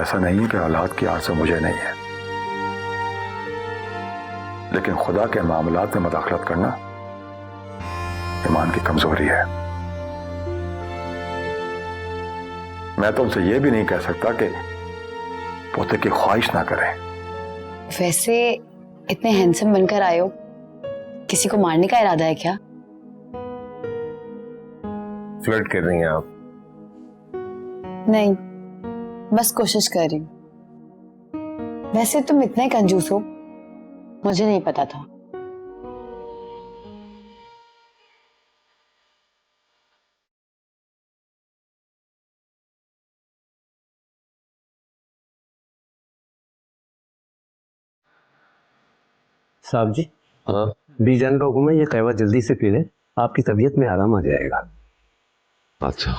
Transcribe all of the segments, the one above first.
ऐसा नहीं है कि औलाद की आरज़ू मुझे नहीं है, लेकिन खुदा के मामलात में मदाखलत करना ईमान की कमजोरी है। मैं तो उनसे यह भी नहीं कह सकता कि पोते की ख्वाहिश ना करें। वैसे इतने हैंडसम बनकर आए हो, किसी को मारने का इरादा है क्या? फ्लर्ट कर रही हैं आप? नहीं, बस कोशिश कर रही हूँ। वैसे तुम इतने कंजूस हो, मुझे नहीं पता था। साहब जी, हाँ, बीजान का हुक्म है, ये कहवा जल्दी से पी ले, आपकी तबीयत में आराम आ जाएगा। अच्छा,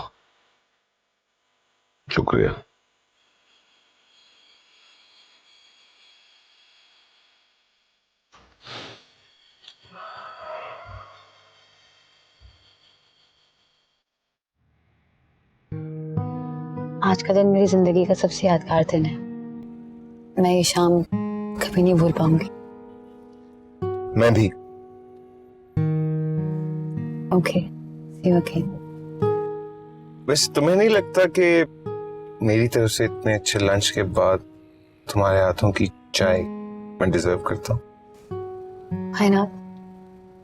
शुक्रिया। आज का दिन मेरी जिंदगी का सबसे यादगार दिन है। मैं ये शाम कभी नहीं भूल पाऊंगी। मैं भी। Okay, see you again. वैसे तुम्हें नहीं लगता कि मेरी तरफ से इतने अच्छे लंच के बाद तुम्हारे हाथों की चाय मैं डिजर्व करता हूँ? है ना?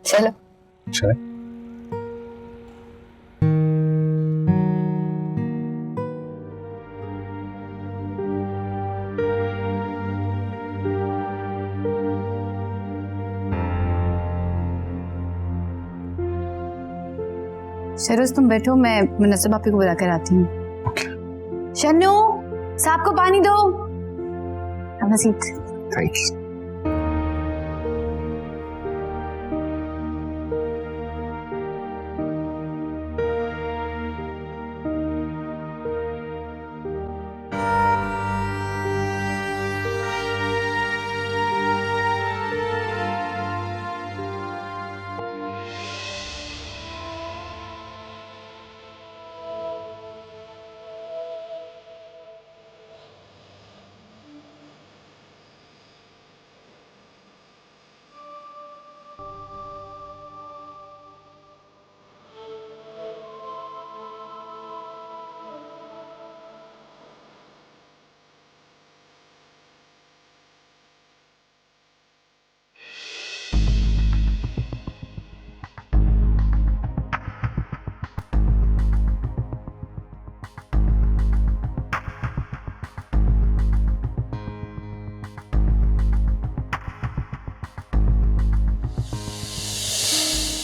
चलो। चाय? शरोज तुम बैठो, मैं मुनस्सब भाभी को बुला कर आती हूँ। ओके। शन्नू, साहब को पानी दो। अपना seat. Thanks.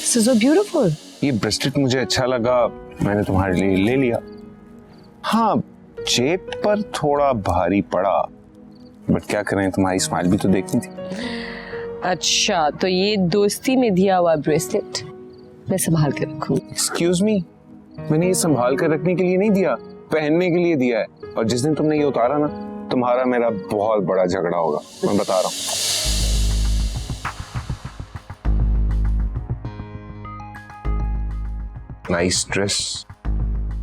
So so beautiful. ये ब्रेसलेट मुझे अच्छा लगा, मैंने तुम्हारे लिए ले लिया। हाँ, जेब पर थोड़ा भारी पड़ा, बट क्या करें, तुम्हारी स्माइल भी तो देखनी थी। अच्छा, तो ये दोस्ती में दिया हुआ ब्रेसलेट मैं संभाल कर रखूं। एक्सक्यूज मी, मैंने ये संभाल कर रखने के लिए नहीं दिया, पहनने के लिए दिया है। और जिस दिन तुमने ये उतारा ना, तुम्हारा मेरा बहुत बड़ा झगड़ा होगा, मैं बता रहा हूँ। Nice dress.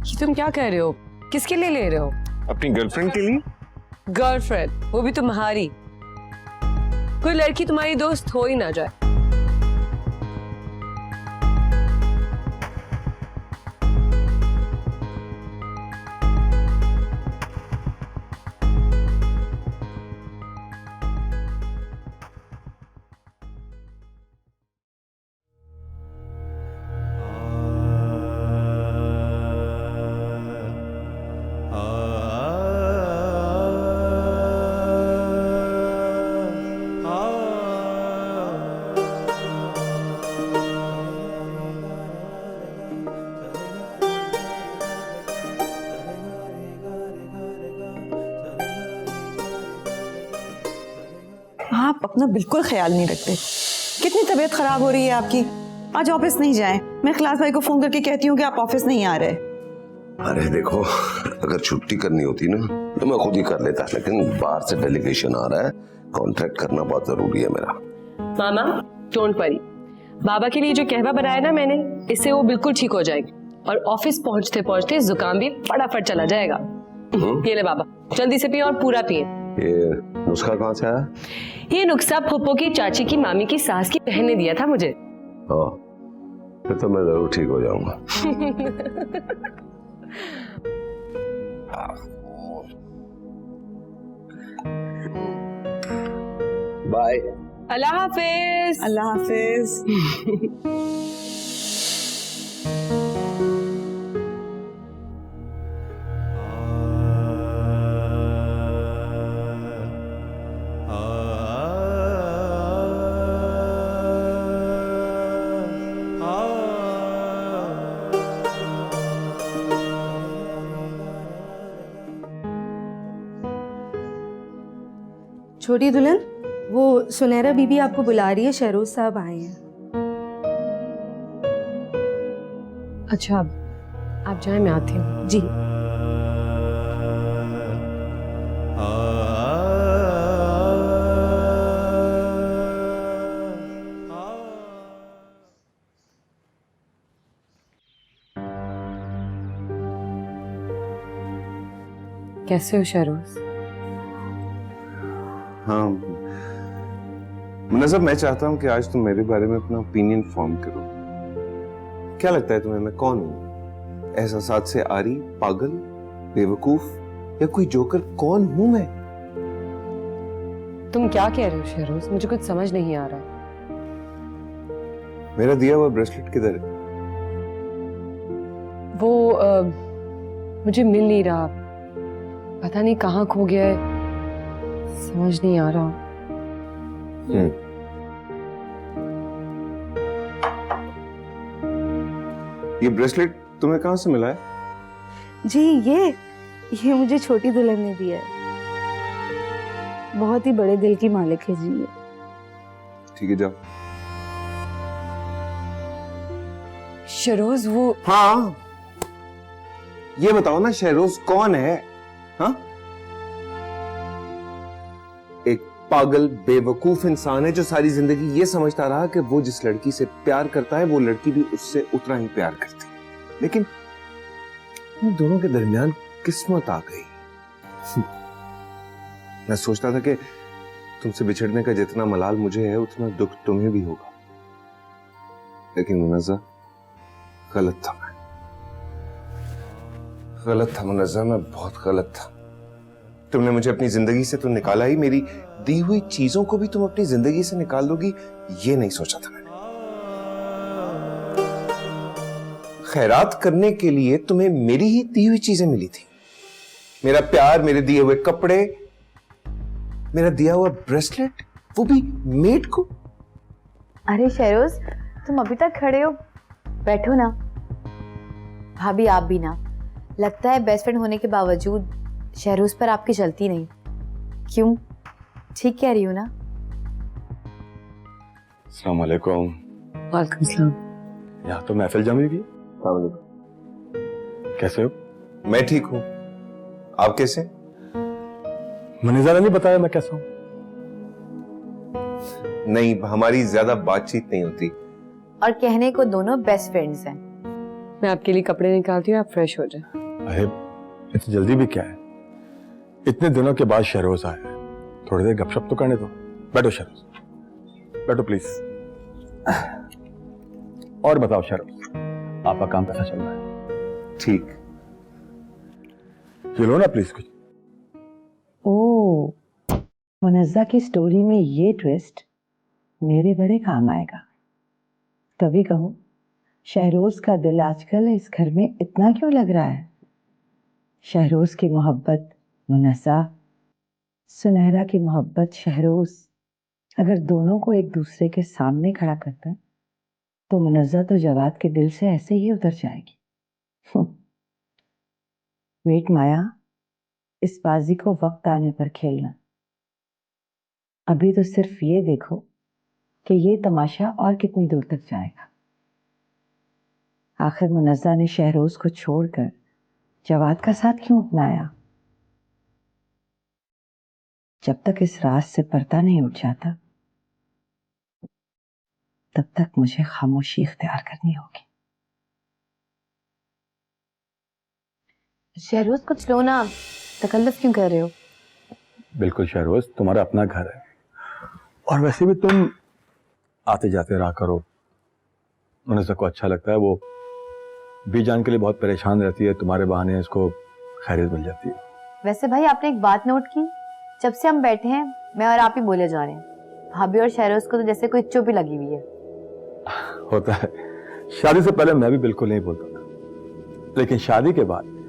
ये तुम क्या कह रहे हो? किसके लिए ले रहे हो? अपनी गर्लफ्रेंड के लिए। गर्लफ्रेंड, वो भी तुम्हारी? कोई लड़की तुम्हारी दोस्त हो ही ना जाए। आप अपना बिल्कुल ख्याल नहीं रखते। कितनी तबीयत खराब हो रही है आपकी? आज ऑफिस नहीं जाएं। मैं खलास भाई को फोन करके कहती हूँ कि आप ऑफिस नहीं आ रहे। अरे देखो, अगर छुट्टी करनी होती ना तो मैं खुद ही कर लेता, लेकिन बाहर से डेलीगेशन आ रहा है, कॉन्ट्रैक्ट करना बहुत जरूरी है मेरा। मामा, डोंट वरी, बाबा के लिए जो कहवा बनाया ना मैंने, इससे वो बिल्कुल ठीक हो जाएगी और ऑफिस पहुंचते पहुंचते जुकाम भी फटाफट चला जाएगा। ये ले बाबा, जल्दी से पिए और पूरा पिए। ये नुस्खा कहाँ से आया? ये नुस्खा फुप्पो की चाची की मामी की सास की बहन ने दिया था मुझे। हाँ, फिर तो मैं जरूर ठीक हो जाऊंगा। बाय। अल्लाह हाफिज। अल्लाह हाफिज। छोटी दुल्हन, वो सुनहरा बीबी आपको बुला रही है, शहरोज साहब आए हैं। अच्छा, आप जाए, मैं आती हूँ। जी। कैसे हो शहरोज? हाँ मुनज़्ज़ब, मैं चाहता हूं कि आज तुम मेरे बारे में अपना ओपिनियन फॉर्म करो। क्या लगता है तुम्हें मैं कौन हूं? एहसासात से आरी, पागल, बेवकूफ या कोई जोकर? कौन हूं मैं? तुम क्या कह रहे हो शहरोज? मुझे कुछ समझ नहीं आ रहा। मेरा दिया हुआ ब्रेसलेट किधर है? वो मुझे मिल नहीं रहा, पता नहीं कहाँ खो गया है, समझ नहीं आ रहा। ये ब्रेसलेट तुम्हें कहाँ से मिला है? जी, ये मुझे छोटी दुल्हन ने दिया है। बहुत ही बड़े दिल की मालिक है जी ये। ठीक है, जाओ। शहरोज, वो हाँ, ये बताओ ना, शहरोज कौन है? हाँ, एक पागल बेवकूफ इंसान है जो सारी जिंदगी ये समझता रहा कि वो जिस लड़की से प्यार करता है वो लड़की भी उससे उतना ही प्यार करती है, लेकिन उन दोनों के दरमियान किस्मत आ गई। मैं सोचता था कि तुमसे बिछड़ने का जितना मलाल मुझे है उतना दुख तुम्हें भी होगा, लेकिन मुनज़्ज़ा, गलत था। मैं गलत था मुनज़्ज़ा, मैं बहुत गलत था। तुमने मुझे अपनी जिंदगी से तो निकाला ही, मेरी दी हुई चीजों को भी तुम अपनी जिंदगी से निकाल दोगी, ये नहीं सोचा था मैंने। खैरात करने के लिए तुम्हें मेरी ही दी हुई चीजें मिली थी, मेरा प्यार, मेरे दिए हुए कपड़े, मेरा दिया हुआ ब्रेसलेट, वो भी मेड को। अरे शहरोज, तुम अभी तक खड़े हो, बैठो ना। भाभी आप भी ना, लगता है बेस्ट फ्रेंड होने के बावजूद शहरोज पर आपकी चलती नहीं। क्यों, ठीक कह रही हूँ ना? अस्सलाम वालेकुम। वालेकुम सलाम। यहाँ तो महफिल जमी हुई है। कैसे हो? मैं ठीक हूं, आप कैसे? मुनज़्ज़ा ने नहीं बताया मैं कैसा हूँ। नहीं, हमारी ज्यादा बातचीत नहीं होती। और कहने को दोनों बेस्ट फ्रेंड्स हैं। मैं आपके लिए कपड़े निकालती हूँ, आप फ्रेश हो जाए। अरे इतनी जल्दी भी क्या है, इतने दिनों के बाद शहरोज आए हैं, थोड़ी देर गपशप तो करने दो। बैठो शहरोज, बैठो प्लीज। और बताओ शहरोज, आपका काम कैसा चल रहा है? ठीक। ये लो ना प्लीज कुछ। ओह, मुनज़्ज़ा की स्टोरी में ये ट्विस्ट मेरे बड़े काम आएगा। तभी कहूँ, शहरोज का दिल आजकल इस घर में इतना क्यों लग रहा है? शहरोज की मोहब्बत मुनज़्ज़ा, सुनहरा की मोहब्बत शहरोज, अगर दोनों को एक दूसरे के सामने खड़ा करता तो मुनज़्ज़ा तो जवाद के दिल से ऐसे ही उतर जाएगी। वेट माया, इस बाजी को वक्त आने पर खेलना। अभी तो सिर्फ ये देखो कि ये तमाशा और कितनी दूर तक जाएगा। आखिर मुनज़्ज़ा ने शहरोज को छोड़कर जवाद का साथ क्यों अपनाया? जब तक इस राज से पर्दा नहीं उठ जाता तब तक मुझे खामोशी इख्तियार करनी होगी। शहरोज कुछ लो ना, तकल्लुफ क्यों कर रहे हो? बिल्कुल शहरोज, तुम्हारा अपना घर है और वैसे भी तुम आते जाते रहा करो। मुनज़्ज़ा को अच्छा लगता है, वो बीजान के लिए बहुत परेशान रहती है, तुम्हारे बहाने इसको खैरियत मिल जाती है। वैसे भाई आपने एक बात नोट की, जब से हम बैठे हैं मैं और आप ही बोले जा रहे हैं। भाभी और शहरोज को तो जैसे कोई चुप ही लगी हुई है। होता है, शादी से पहले मैं भी बिल्कुल नहीं बोलता था, लेकिन शादी के बाद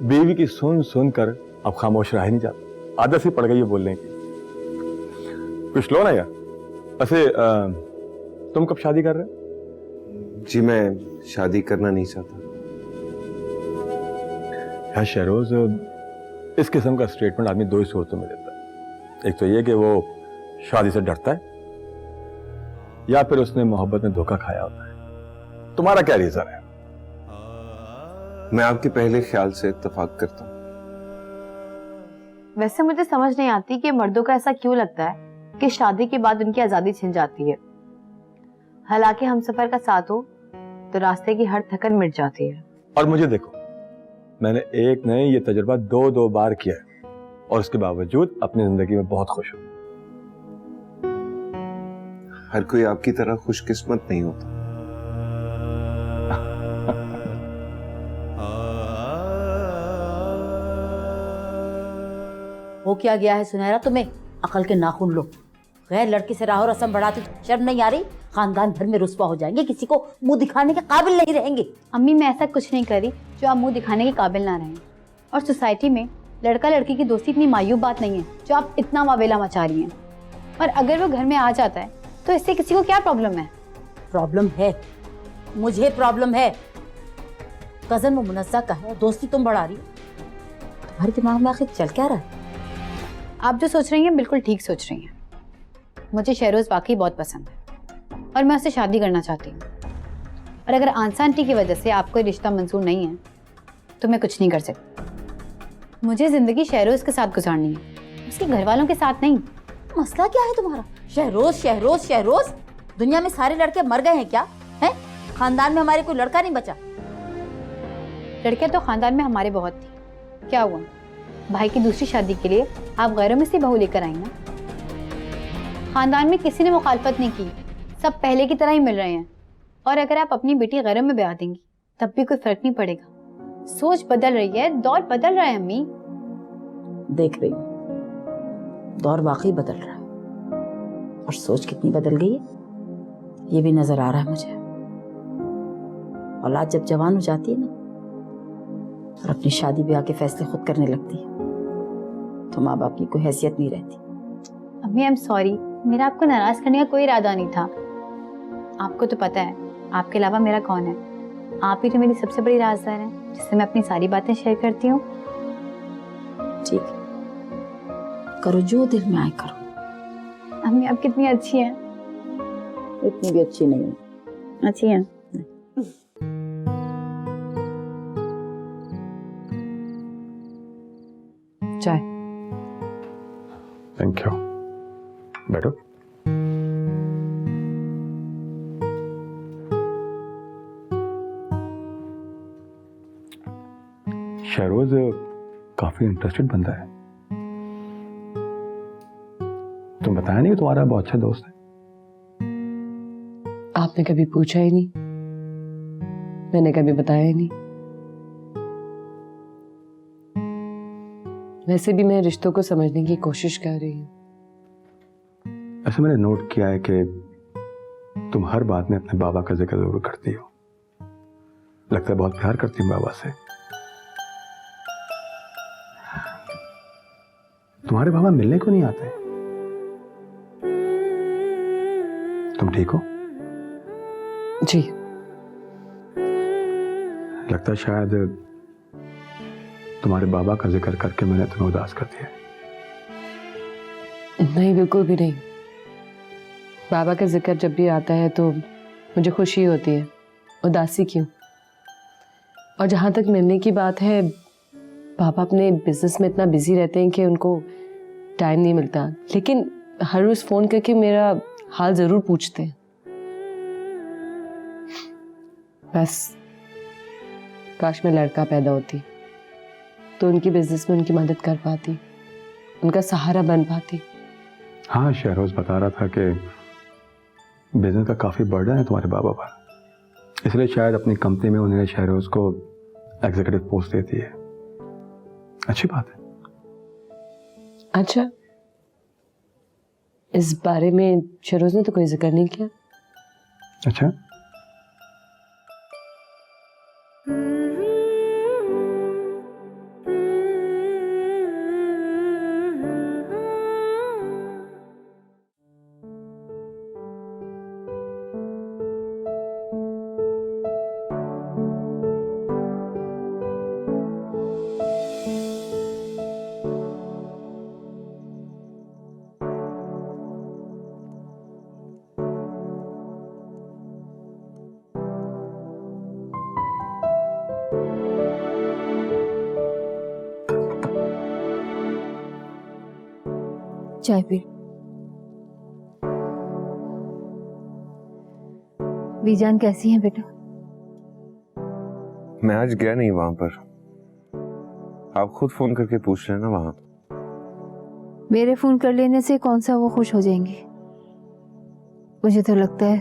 बीवी की सुन सुन कर अब खामोश रह ही नहीं जाता, आदत सी पड़ गई है बोलने की। कुछ लो ना यार। वैसे तुम कब शादी कर रहे हो? जी मैं शादी करना नहीं चाहता। यार शहरोज, इस किस्म का स्टेटमेंट आदमी दो ही सूरतों में देता है। एक तो ये कि वो शादी से डरता है या फिर उसने मोहब्बत में धोखा खाया होता है। तुम्हारा क्या रीजन है? मैं आपके पहले ख्याल से इत्तेफाक करता हूँ। वैसे मुझे समझ नहीं आती कि मर्दों का ऐसा क्यों लगता है कि शादी के बाद उनकी आजादी छिन जाती है। हालांकि हम सफर का साथ हो तो रास्ते की हर थकन मिट जाती है। और मुझे देखो, मैंने एक नहीं ये तजुर्बा दो बार किया है और उसके बावजूद अपनी जिंदगी में बहुत खुश हूं। हर कोई आपकी तरह खुशकिस्मत नहीं होता। हो क्या गया है सुनहरा तुम्हें? अकल के नाखून लो। गैर लड़की से राहो रस्म बढ़ाती, शर्म नहीं आ रही? खानदान भर में रुस्वा हो जाएंगे, किसी को मुंह दिखाने के काबिल नहीं रहेंगे। अम्मी मैं ऐसा कुछ नहीं करी जो आप मुंह दिखाने के काबिल ना रहें। और सोसाइटी में लड़का लड़की की दोस्ती इतनी मायूब बात नहीं है जो आप इतना वावेला मचा रही हैं। और अगर वो घर में आ जाता है तो इससे किसी को क्या प्रॉब्लम है? प्रॉब्लम है, मुझे प्रॉब्लम है। कजन वो मुनस्सा का है, दोस्ती तुम बढ़ा रही हो। तुम्हारे दिमाग में आखिर चल क्या रहा है? आप जो सोच रही हैं बिल्कुल ठीक सोच रही हैं। मुझे शहरोज वाकई बहुत पसंद है और मैं उससे शादी करना चाहती हूँ। और अगर आंसा आंटी की वजह से आपको रिश्ता मंजूर नहीं है तो मैं कुछ नहीं कर सकती। मुझे जिंदगी शहरोज के साथ गुजारनी है, उसके घर वालों के साथ नहीं। मसला क्या है तुम्हारा? शहरोज शहरोज शहरोज, दुनिया में सारे लड़के मर गए हैं क्या? हैं? खानदान में हमारे कोई लड़का नहीं बचा? लड़कियां तो खानदान में हमारे बहुत थी, क्या हुआ? भाई की दूसरी शादी के लिए आप गैरों में से बहू लेकर आई ना। खानदान में किसी ने मुखालफत नहीं की, सब पहले की तरह ही मिल रहे हैं। और अगर आप अपनी बेटी गैरों में ब्याह देंगी तब भी कोई फर्क नहीं पड़ेगा। सोच बदल रही है, दौर बदल रहा है अम्मी। देख रही हूँ, दौर वाकई बदल रहा है और सोच कितनी बदल गई है ये भी नजर आ रहा है मुझे। औलाद जब जवान हो जाती है ना और अपनी शादी ब्याह के फैसले खुद करने लगती है तो माँ बाप की कोई हैसियत नहीं रहती। अम्मी आई एम सॉरी, मेरा आपको नाराज करने का कोई इरादा नहीं था। आपको तो पता है आपके अलावा मेरा कौन है। आप ही तो मेरी सबसे बड़ी राजदार हैं जिससे मैं अपनी सारी बातें शेयर करती हूँ। ठीक है, करो जो दिल में आए करो। अम्मी आप कितनी अच्छी हैं। इतनी भी अच्छी नहीं हूँ। अच्छी हैं। चाय। Thank you. बैठो। शहरोज काफी इंटरेस्टेड बंदा है। तुम बताया नहीं कि तुम्हारा बहुत अच्छा दोस्त है? आपने कभी पूछा ही नहीं, मैंने कभी बताया ही नहीं। वैसे भी मैं रिश्तों को समझने की कोशिश कर रही हूँ। ऐसे मैंने नोट किया है कि तुम हर बात में अपने बाबा का जिक्र जरूर करती हो। लगता है बहुत प्यार करती हो बाबा से। तुम्हारे बाबा मिलने को नहीं आते? तुम ठीक हो? जी। लगता है शायद तुम्हारे बाबा का जिक्र करके मैंने तुम्हें उदास कर दिया। नहीं, बिल्कुल भी नहीं। बाबा का जिक्र जब भी आता है तो मुझे खुशी होती है, उदासी क्यों। और जहाँ तक मिलने की बात है, पापा अपने बिजनेस में इतना बिजी रहते हैं कि उनको टाइम नहीं मिलता, लेकिन हर रोज फोन करके मेरा हाल जरूर पूछते हैं। बस काश मैं लड़का पैदा होती तो उनकी बिजनेस में उनकी मदद कर पाती, उनका सहारा बन पाती। हाँ, शहरोज बता रहा था कि बिजनेस का काफ़ी बर्डन है तुम्हारे बाबा पर, इसलिए शायद अपनी कंपनी में उन्होंने शहरोज को एग्जीक्यूटिव पोस्ट देती है। अच्छी बात है। अच्छा, इस बारे में शहरोज ने तो कोई जिक्र नहीं किया। अच्छा, चाय पी। बीजान कैसी है बेटा? मैं आज गया नहीं वहां पर, आप खुद फोन करके पूछ रहे हैं ना वहां। मेरे फोन कर लेने से कौन सा वो खुश हो जाएंगी? मुझे तो लगता है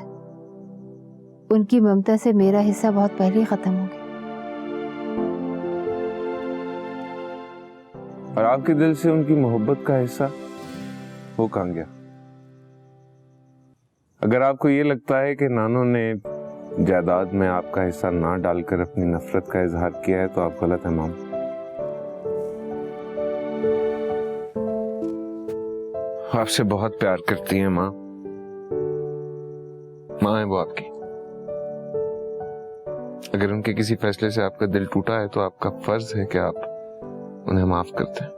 उनकी ममता से मेरा हिस्सा बहुत पहले ही खत्म हो गया। और आपके दिल से उनकी मोहब्बत का हिस्सा वो कहाँ गया? अगर आपको ये लगता है कि नानो ने जायदाद में आपका हिस्सा ना डालकर अपनी नफरत का इजहार किया है तो आप गलत है माम। आपसे बहुत प्यार करती हैं माँ, माँ है वो आपकी। अगर उनके किसी फैसले से आपका दिल टूटा है तो आपका फर्ज है कि आप उन्हें माफ करते हैं।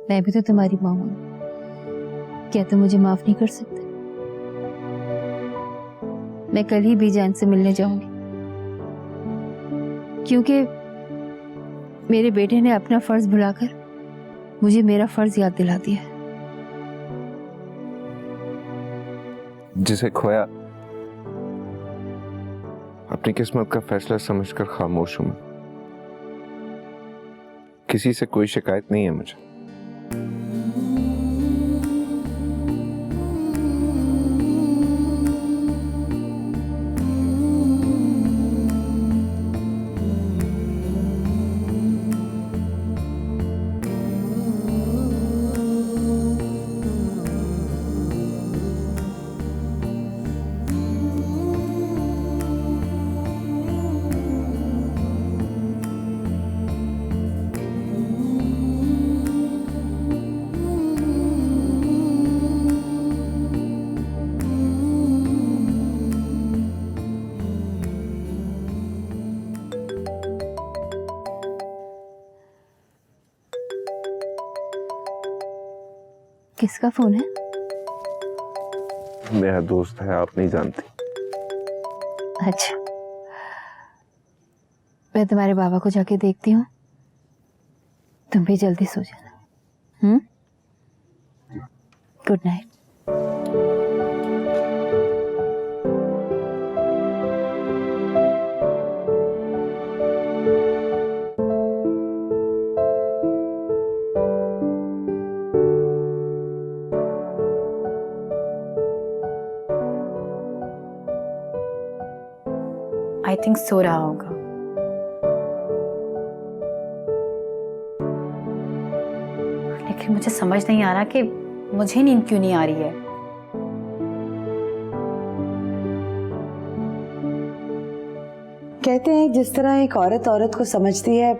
मैं भी तो तुम्हारी माँ हूं, क्या तुम मुझे माफ नहीं कर सकते? मैं कल ही बीजान से मिलने जाऊंगी, क्योंकि मेरे बेटे ने अपना फर्ज भुलाकर मुझे मेरा फर्ज याद दिला दिया है। जिसे खोया अपनी किस्मत का फैसला समझकर खामोश हूं। किसी से कोई शिकायत नहीं है मुझे। किसका फोन है? मेरा दोस्त है, आप नहीं जानती। अच्छा, मैं तुम्हारे बाबा को जाके देखती हूँ, तुम भी जल्दी सो जाना। Good night. I think so रहा होगा। लेकिन मुझे समझ नहीं आ रहा कि मुझे नींद क्यों नहीं आ रही है। कहते हैं जिस तरह एक औरत औरत को समझती है,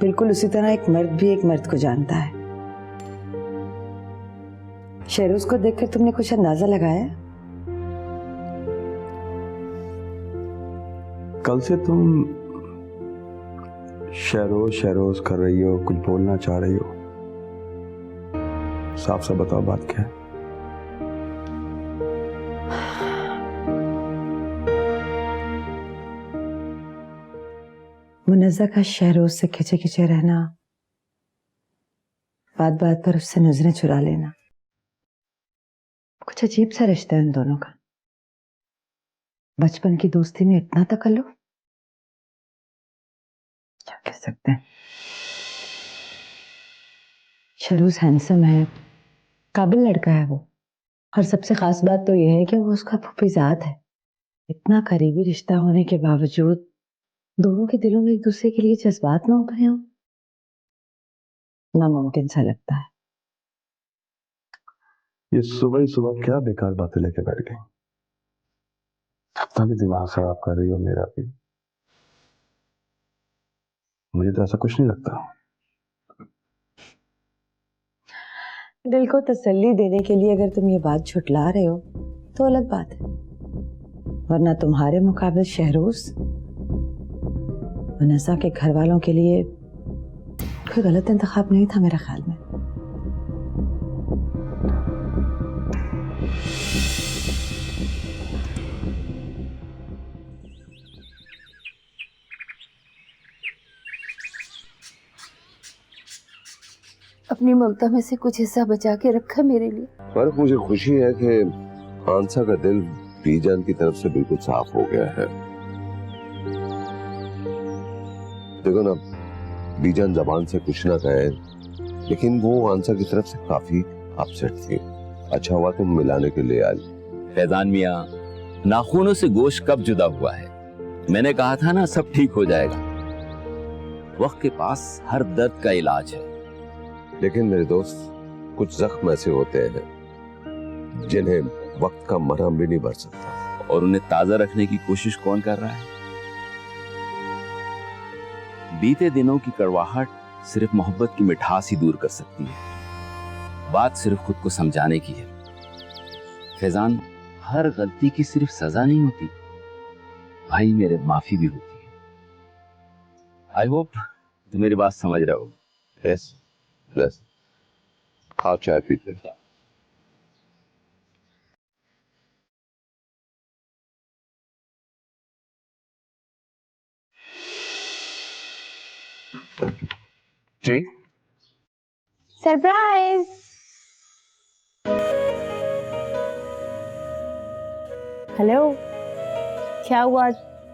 बिल्कुल उसी तरह एक मर्द भी एक मर्द को जानता है। शहरोज को देखकर तुमने कुछ अंदाजा लगाया? कल से तुम शहरोज शहरोज कर रही हो, कुछ बोलना चाह रही हो। साफ साफ बताओ बात क्या है? मुनज़्ज़ा का शहरोज से खिंचे खिंचे रहना, बात बात पर उससे नजरें चुरा लेना, कुछ अजीब सा रिश्ता है उन दोनों का। बचपन की दोस्ती में इतना तकल्लुफ। सकते हैं। शहरूज हैंडसम है, काबिल लड़का है वो, और सबसे खास बात तो यह है कि वो उसका फूफीजाद है। इतना करीबी रिश्ता होने के बावजूद दोनों के दिलों में एक दूसरे के लिए जज्बात ना उभरे हो, नामुमकिन सा लगता है। ये सुबह ही सुबह क्या बेकार बातें लेके बैठ गई। अपना भी दिमाग खराब कर रही हो, मेरा भी। मुझे तो ऐसा कुछ नहीं लगता। दिल को तसल्ली देने के लिए अगर तुम ये बात झुटला रहे हो तो अलग बात है, वरना तुम्हारे मुकाबले शहरोज वनसा के घर वालों के लिए कोई गलत इंतखाब नहीं था मेरे ख्याल में। अपनी ममता में से कुछ हिस्सा बचा के रखा मेरे लिए। पर मुझे खुशी है कि हांसा का दिल बीजान की तरफ से बिल्कुल साफ हो गया है। देखो ना, बीजान जबान से कुछ ना कहे, लेकिन वो हांसा की तरफ से काफी अपसेट थी। अच्छा हुआ तुम मिलाने के लिए आई। फैजान मियाँ, नाखूनों से गोश्त कब जुदा हुआ है? मैंने कहा था ना, सब ठीक हो जाएगा। वक्त के पास हर दर्द का इलाज है। लेकिन मेरे दोस्त, कुछ जख्म ऐसे होते हैं जिन्हें वक्त का मरहम भी नहीं भर सकता। और उन्हें ताजा रखने की कोशिश कौन कर रहा है? बीते दिनों की कड़वाहट सिर्फ मोहब्बत की मिठास ही दूर कर सकती है। बात सिर्फ खुद को समझाने की है। फैजान, हर गलती की सिर्फ सजा नहीं होती भाई, मेरे माफी भी होती है। आई होप तुम मेरी बात समझ रहे हो। Yes, yes. हाँ, चाय पीते। जी, सरप्राइज। हेलो, क्या हुआ?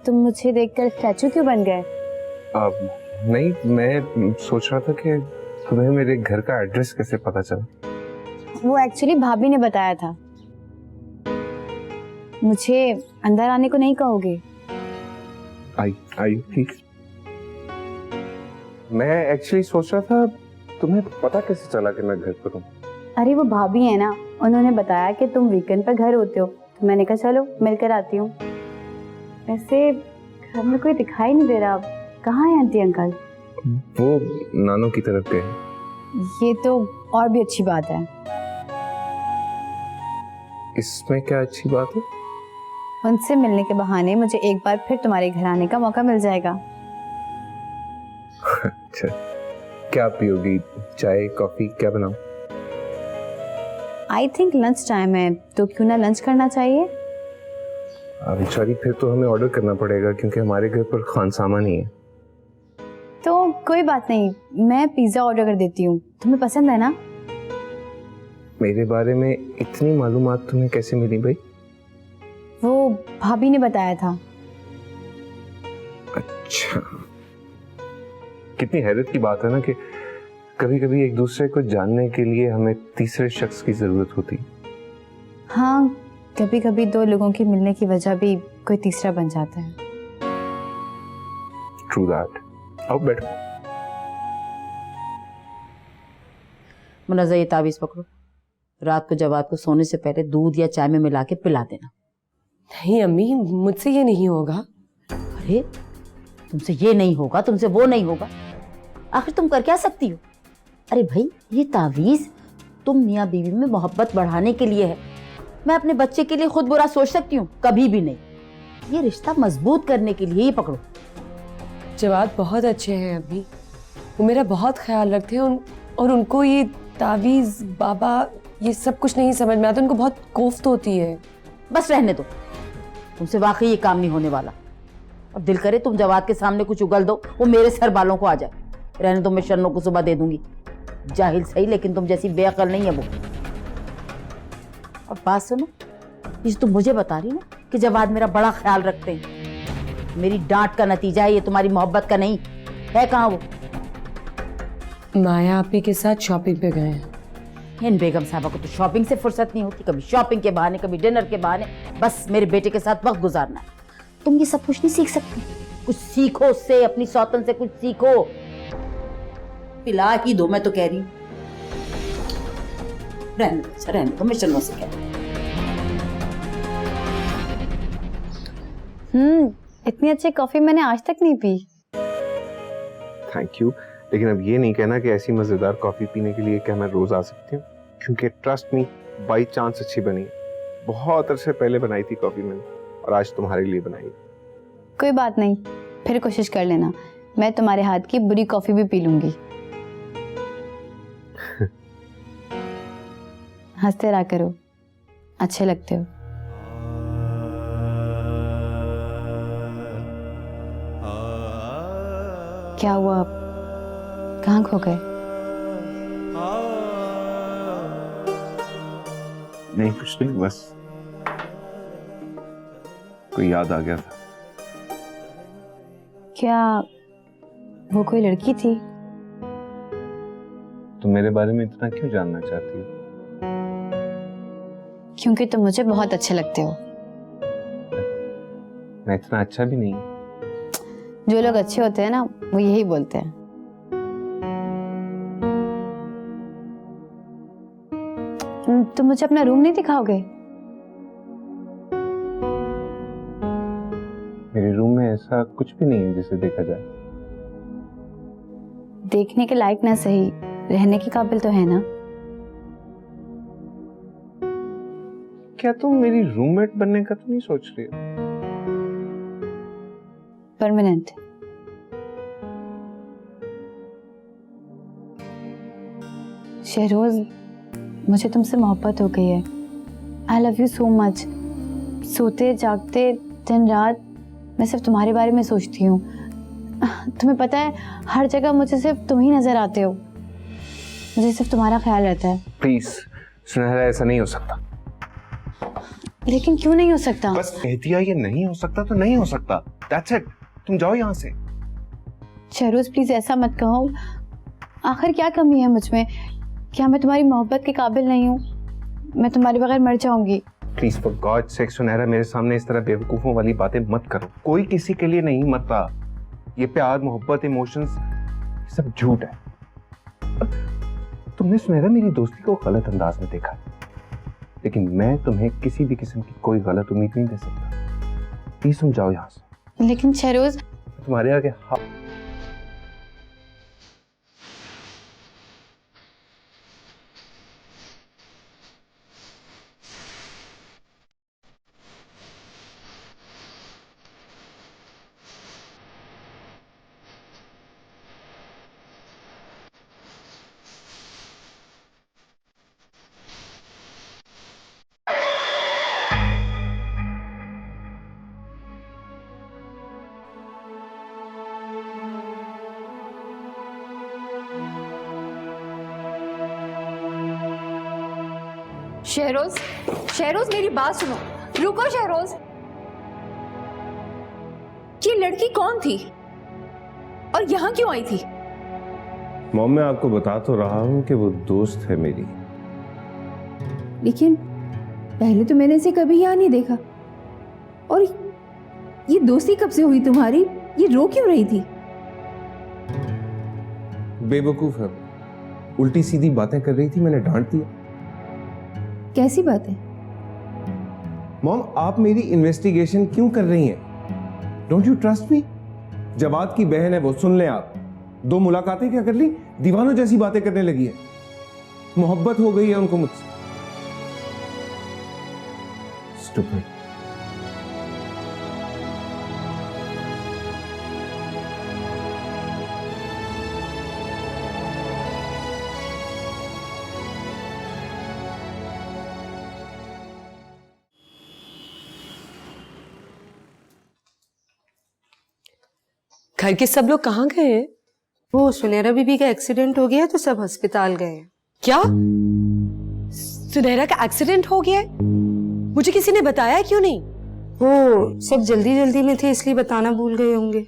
तुम मुझे देखकर स्टैचू क्यों बन गए? नहीं, मैं सोच रहा था कि तुम्हें मेरे घर का एड्रेस कैसे पता चला। वो एक्चुअली भाभी ने बताया था। मुझे अंदर आने को नहीं कहोगे? आई प्लीज। मैं एक्चुअली सोच रहा था तुम्हें पता कैसे चला कि मैं घर पर हूँ। अरे वो भाभी है ना, उन्होंने बताया कि तुम वीकेंड पर घर होते हो, तो मैंने कहा चलो मिलकर आती हूँ। वैसे घर में कोई दिखाई नहीं दे रहा, कहाँ है आंटी अंकल? वो नानों की तरफ गए। ये तो और भी अच्छी बात है। इसमें क्या अच्छी बात है? उनसे मिलने के बहाने मुझे एक बार फिर तुम्हारे घर आने का मौका मिल जाएगा। अच्छा, क्या पियोगी? चाय, कॉफी, क्या बनाऊं? आई थिंक लंच टाइम है, तो क्यों ना लंच करना चाहिए? सॉरी, फिर तो हमें ऑर्डर करना पड़ेगा क्योंकि हमारे घर पर खानसामा नहीं है। तो कोई बात नहीं, मैं पिज्जा ऑर्डर कर देती हूँ। तुम्हें पसंद है ना? मेरे बारे में इतनी मालूमात तुम्हें कैसे मिली भाई? वो भाभी ने बताया था। अच्छा, कितनी हैरत की बात है ना कि कभी कभी एक दूसरे को जानने के लिए हमें तीसरे शख्स की जरूरत होती। हाँ, कभी कभी दो लोगों के मिलने की वजह भी कोई तीसरा बन जाता है। True that. आओ बैठो। मुनज़्ज़ा, ये तावीज़ पकड़ो। रात को जवाद को सोने से पहले दूध या चाय में मिला के पिला देना। नहीं अम्मी, मुझसे ये नहीं होगा। अरे तुमसे ये नहीं होगा, तुमसे वो नहीं होगा, आखिर तुम कर क्या सकती हो? अरे भाई, ये तावीज़ तुम मियाँ बीवी में मोहब्बत बढ़ाने के लिए है। मैं अपने बच्चे के लिए खुद बुरा सोच सकती हूँ? कभी भी नहीं। ये रिश्ता मजबूत करने के लिए, ये पकड़ो। जवाद बहुत अच्छे हैं अम्मी, वो मेरा बहुत ख्याल रखते हैं और उनको ये तावीज़, बाबा, ये सब कुछ नहीं समझ में आता। उनको बहुत कोफ्त होती है। बस रहने दो, तुमसे वाकई ये काम नहीं होने वाला। और दिल करे तुम जवाद के सामने कुछ उगल दो, वो मेरे सर बालों को आ जाए। रहने दो, मैं शर्नों को सुबह दे दूंगी। जाहिल सही, लेकिन तुम जैसी बेअकल नहीं है वो। और बात सुनो, ये तुम मुझे बता रही ना कि जवाद मेरा बड़ा ख्याल रखते हैं, मेरी डांट का नतीजा है ये, तुम्हारी मोहब्बत का नहीं। है कहाँ वो? माया आपी के साथ शॉपिंग पे गए हैं। इन बेगम साहबा को तो शॉपिंग से फुर्सत नहीं होती, कभी शॉपिंग के बहाने, कभी डिनर के बहाने, बस मेरे बेटे के साथ वक्त गुजारना है। तुम ये सब कुछ नहीं सीख सकती? कुछ सीखो उससे, अपनी सौतन से कुछ सीखो। पिला ही दो, मैं तो कह रही हूँ। रहने दो, मैं चलने से कह रही हूँ। इतनी अच्छी कॉफी मैंने आज तक नहीं पी। थैंक यू, लेकिन अब ये नहीं कहना कि ऐसी मजेदार कॉफी पीने के लिए क्या मैं रोज आ सकती हूँ, क्योंकि ट्रस्ट मी, बाई चांस अच्छी बनी है। बहुत अरसे पहले बनाई थी कॉफी मैंने, और आज तुम्हारे लिए बनाई। कोई बात नहीं, फिर कोशिश कर लेना, मैं तुम्हारे हाथ की बुरी कॉफी भी पी लूंगी। हंसते रहा करो, अच्छे लगते हो। क्या हुआ, कहाँ खो गए? नहीं कुछ नहीं, बस कोई याद आ गया था। क्या वो कोई लड़की थी? तुम मेरे बारे में इतना क्यों जानना चाहती हो? क्योंकि तुम मुझे बहुत अच्छे लगते हो। मैं इतना अच्छा भी नहीं। जो लोग अच्छे होते हैं ना, वो यही बोलते हैं। तुम मुझे अपना रूम नहीं दिखाओगे? मेरे रूम में ऐसा कुछ भी नहीं है जिसे देखा जाए। देखने के लायक ना सही, रहने के काबिल तो है ना। क्या तुम मेरी रूममेट बनने का तो नहीं सोच रही हो? परमानेंट। शहरोज, मुझे तुमसे मोहब्बत हो गई है। I love you so much. सोते जागते दिन रात मैं सिर्फ तुम्हारे बारे में सोचती हूँ। तुम्हें पता है, हर जगह मुझे सिर्फ तुम ही नजर आते हो। मुझे सिर्फ तुम्हारा ख्याल रहता है। प्लीज सुनहरा, ऐसा नहीं हो सकता। लेकिन क्यों नहीं हो सकता? बस कह दिया ये नहीं हो सकता तो नहीं हो सकता। That's it. तुम जाओ यहाँ से। शहरोज प्लीज ऐसा मत कहो। आखिर क्या कमी है मुझ में? क्या मैं तुम्हारी मोहब्बत के काबिल नहीं हूँ? मैं तुम्हारे बगैर मर जाऊंगी। प्लीज फॉर गॉड सेक सुनहरा, मेरे सामने इस तरह बेवकूफों वाली बातें मत करो। कोई किसी के लिए नहीं मरता। ये प्यार, मोहब्बत, इमोशंस, सब झूठ है। तुमने सुनहरा मेरी दोस्ती को गलत अंदाज में देखा, लेकिन मैं तुम्हें किसी भी किस्म की कोई गलत उम्मीद नहीं दे सकता। प्लीज तुम जाओ यहाँ से। लेकिन शहरोज, तुम्हारे आगे शहरोज, शहरोज मेरी बात सुनो। रुको शहरोज। ये लड़की कौन थी और यहाँ क्यों आई थी? मॉम, मैं आपको बता तो रहा हूँ कि वो दोस्त है मेरी। लेकिन पहले तो मैंने इसे कभी यहाँ नहीं देखा। और ये दोस्ती कब से हुई तुम्हारी? ये रो क्यों रही थी? बेवकूफ है, उल्टी सीधी बातें कर रही थी, मैंने डांट दिया। कैसी बात है? मॉम, आप मेरी इन्वेस्टिगेशन क्यों कर रही हैं? Don't you trust me? Jawad की बहन है वो, सुन लें आप। 2 मुलाकातें क्या कर ली, दीवानों जैसी बातें करने लगी है। मोहब्बत हो गई है उनको मुझसे। स्टूपिड। घर के सब लोग कहाँ गए हैं? वो सुनहरा बीबी का एक्सीडेंट हो गया तो सब अस्पताल गए हैं। क्या? सुनहरा का एक्सीडेंट हो गया है? मुझे किसी ने बताया क्यों नहीं? वो सब जल्दी जल्दी में थे, इसलिए बताना भूल गए होंगे।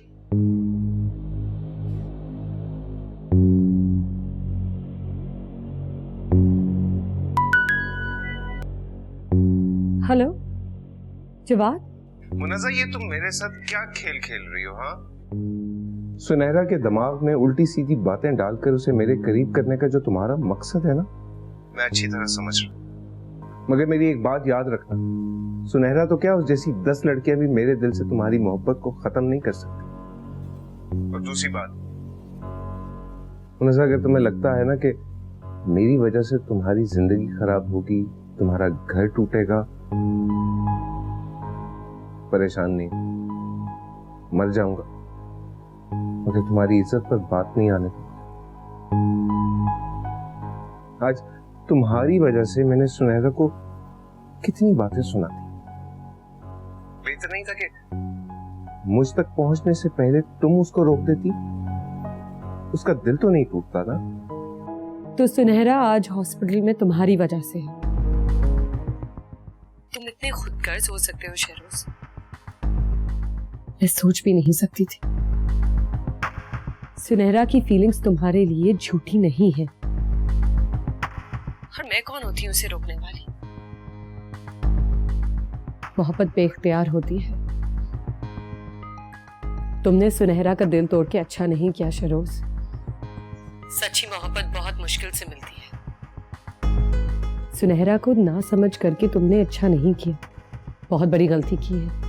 हेलो जवाद, मुनज़्ज़ा, ये तुम मेरे साथ क्या खेल खेल रही हो? हाँ, सुनहरा के दिमाग में उल्टी सीधी बातें डालकर उसे मेरे करीब करने का जो तुम्हारा मकसद है ना, मैं अच्छी तरह समझ रहा हूँ। मगर मेरी एक बात याद रखना, सुनहरा तो क्या, उस जैसी 10 लड़कियां भी मेरे दिल से तुम्हारी मोहब्बत को खत्म नहीं कर सकती। और दूसरी बात, मुनज़्ज़ा, अगर तुम्हें लगता है ना कि मेरी वजह से तुम्हारी जिंदगी खराब होगी, तुम्हारा घर टूटेगा, परेशान नहीं, मर जाऊंगा मगर तुम्हारी इज्जत पर बात नहीं आने दूंगा। आज तुम्हारी वजह से मैंने सुनहरा को कितनी बातें सुना दी। बेहतर नहीं था कि मुझ तक पहुंचने से पहले तुम उसको रोक देती? उसका दिल तो नहीं टूटता ना? तो सुनहरा आज हॉस्पिटल में तुम्हारी वजह से है। तुम इतने खुदगर्ज हो सकते हो शहरोज, मैं सोच भी नहीं सकती थी। सुनहरा की फीलिंग्स तुम्हारे लिए झूठी नहीं है, और मैं कौन होती हूँ उसे रोकने वाली? मोहब्बत बेइख्तियार होती है। तुमने सुनहरा का दिल तोड़ के अच्छा नहीं किया शहरोज। सच्ची मोहब्बत बहुत मुश्किल से मिलती है। सुनहरा को ना समझ करके तुमने अच्छा नहीं किया, बहुत बड़ी गलती की है।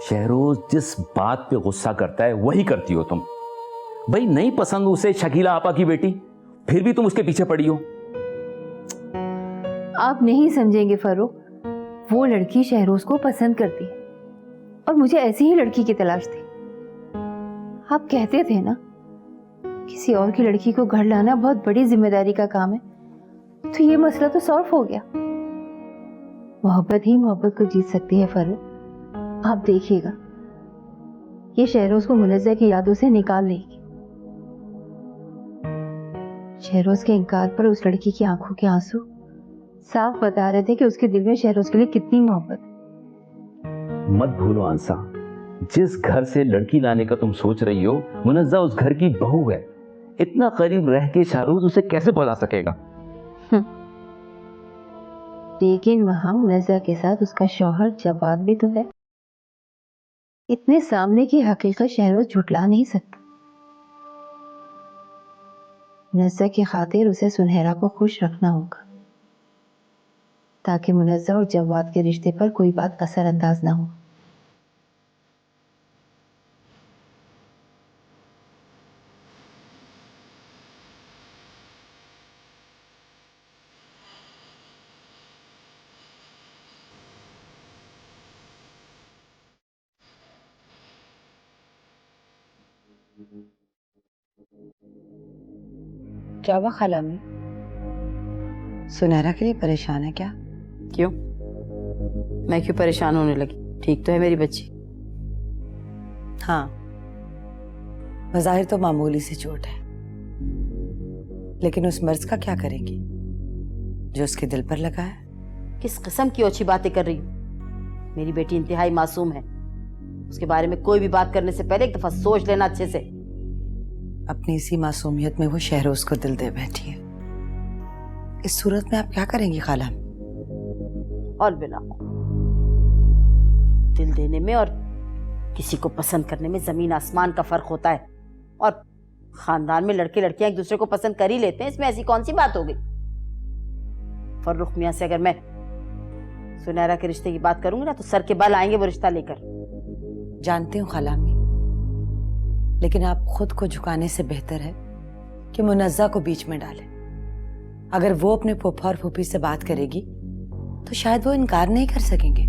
शहरोज जिस बात पे गुस्सा करता है वही करती हो तुम। भाई नहीं पसंद उसे शकीला आपा की बेटी, फिर भी तुम उसके पीछे पड़ी हो। आप नहीं समझेंगे फरूक, वो लड़की शहरोज को पसंद करती है और मुझे ऐसी ही लड़की की तलाश थी। आप कहते थे ना, किसी और की लड़की को घर लाना बहुत बड़ी जिम्मेदारी का काम है, तो ये मसला तो सॉल्व हो गया। मोहब्बत ही मोहब्बत को जीत सकती है फरूक। आप देखिएगा, ये शहरोज को मुनज़्ज़ा की यादों से निकाल लेगी। शहरोज के इनकार पर उस लड़की की आंखों के आंसू साफ बता रहे थे कि उसके दिल में शहरोज के लिए कितनी मोहब्बत है। मत भूलो आंसा, जिस घर से लड़की लाने का तुम सोच रही हो, मुनज़्ज़ा उस घर की बहू है। इतना करीब रह के शहरोज उसे कैसे भुला सकेगा? लेकिन वहां मुनज़्ज़ा के साथ उसका शौहर जवाद भी तो है। इतने सामने की हकीकत शहरोज झुटला नहीं सकता। मुनज़्ज़ा की खातिर उसे सुनहरा को खुश रखना होगा, ताकि मुनज़्ज़ा और जवाद के रिश्ते पर कोई बात असरअंदाज ना हो। क्या हुआ खाला में? सुनहरा के लिए परेशान है क्या? क्यों? मैं क्यों परेशान होने लगी? ठीक तो है मेरी बच्ची। हाँ, बज़ाहिर तो मामूली सी चोट है, लेकिन उस मर्ज का क्या करेंगी जो उसके दिल पर लगा है? किस किस्म की ओछी बातें कर रही हो? मेरी बेटी इंतहाई मासूम है, उसके बारे में कोई भी बात करने से पहले एक दफा सोच लेना अच्छे से। अपनी इसी मासूमियत में वो शहरोज को दिल दे बैठी है। इस सूरत में आप क्या करेंगी खाला? और बिना दिल देने में और किसी को पसंद करने में जमीन आसमान का फर्क होता है। और खानदान में लड़के लड़कियां एक दूसरे को पसंद कर ही लेते हैं, इसमें ऐसी कौन सी बात हो गई? फर्रुख मियां से अगर मैं सुनहरा के रिश्ते की बात करूंगी ना, तो सर के बाल आएंगे वो रिश्ता लेकर। जानती हूँ खाला अम्मी, लेकिन आप खुद को झुकाने से बेहतर है कि मुनज़्ज़ा को बीच में डालें। अगर वो अपने फूफा और फूफी से बात करेगी तो शायद वो इनकार नहीं कर सकेंगे।